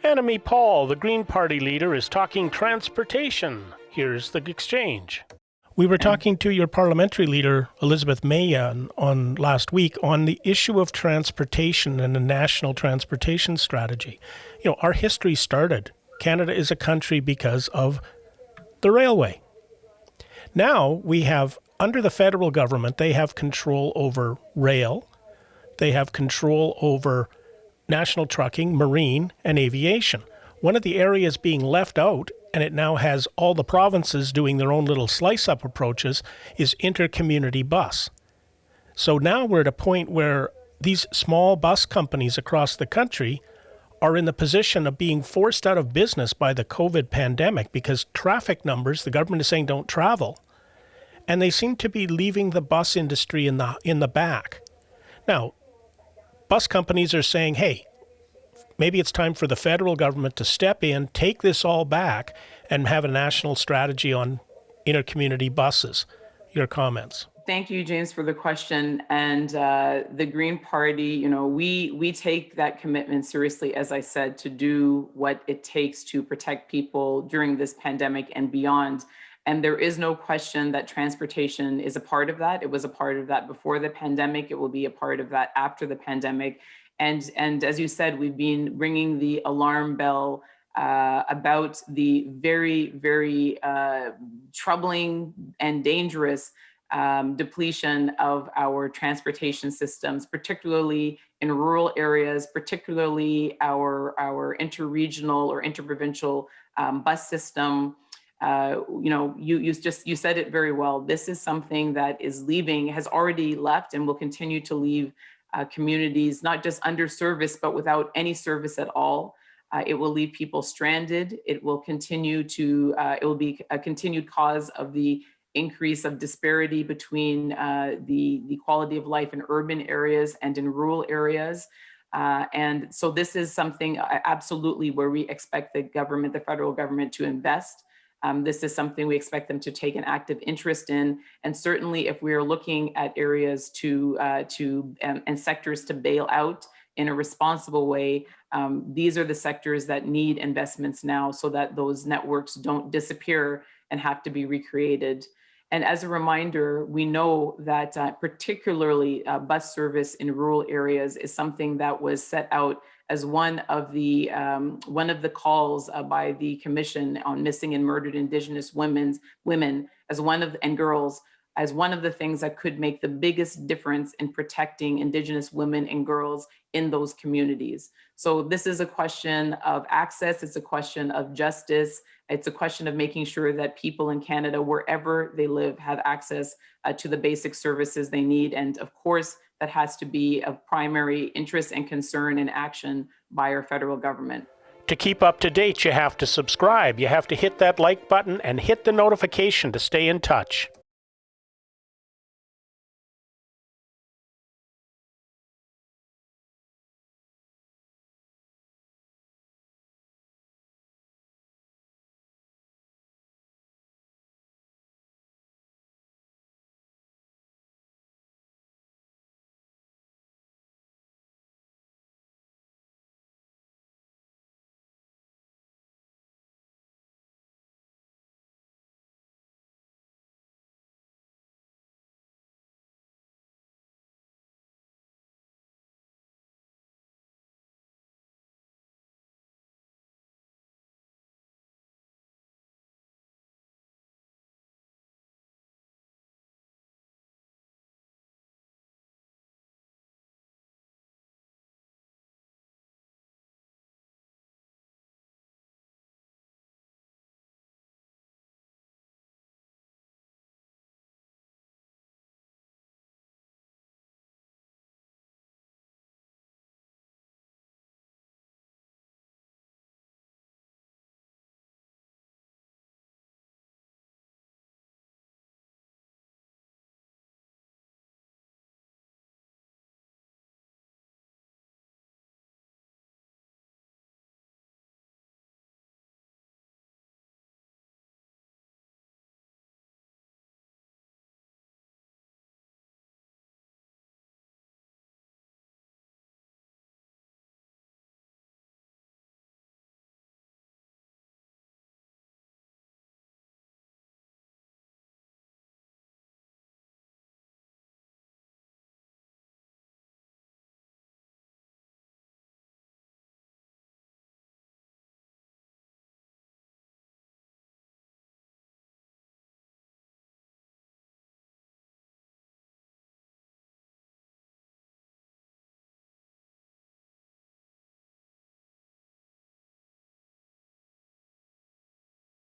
Annamie Paul, the Green Party leader, is talking transportation. Here's the exchange. We were talking to your parliamentary leader, Elizabeth May, on last week on the issue of transportation and the national transportation strategy. You know, our history started. Canada is a country because of the railway. Now we have, under the federal government, they have control over rail. They have control over national trucking, marine, and aviation. One of the areas being left out, and it now has all the provinces doing their own little slice-up approaches, is inter-community bus. So now we're at a point where these small bus companies across the country are in the position of being forced out of business by the COVID pandemic because traffic numbers, the government is saying, don't travel. And they seem to be leaving the bus industry in the back. Now, bus companies are saying, hey, maybe it's time for the federal government to step in, take this all back, and have a national strategy on inter-community buses. Your comments. Thank you, James, for the question. And the Green Party, you know, we take that commitment seriously, as I said, to do what it takes to protect people during this pandemic and beyond. And there is no question that transportation is a part of that. It was a part of that before the pandemic. It will be a part of that after the pandemic. And as you said, we've been ringing the alarm bell about the very, very troubling and dangerous depletion of our transportation systems, particularly in rural areas, particularly our interregional or interprovincial bus system. You know, you said it very well. This is something that is leaving, has already left, and will continue to leave communities not just under service, but without any service at all. It will leave people stranded. It will continue to. It will be a continued cause of the increase of disparity between the quality of life in urban areas and in rural areas. And so this is something absolutely where we expect the government, the federal government, to invest. This is something we expect them to take an active interest in. And certainly if we are looking at areas and sectors to bail out in a responsible way, these are the sectors that need investments now so that those networks don't disappear and have to be recreated. And as a reminder, we know that particularly bus service in rural areas is something that was set out as one of the calls by the Commission on Missing and Murdered Indigenous women and girls as one of the things that could make the biggest difference in protecting Indigenous women and girls in those communities. So this is a question of access, it's a question of justice, it's a question of making sure that people in Canada, wherever they live, have access to the basic services they need. And of course, that has to be of primary interest and concern and action by our federal government. To keep up to date, you have to subscribe. You have to hit that like button and hit the notification to stay in touch.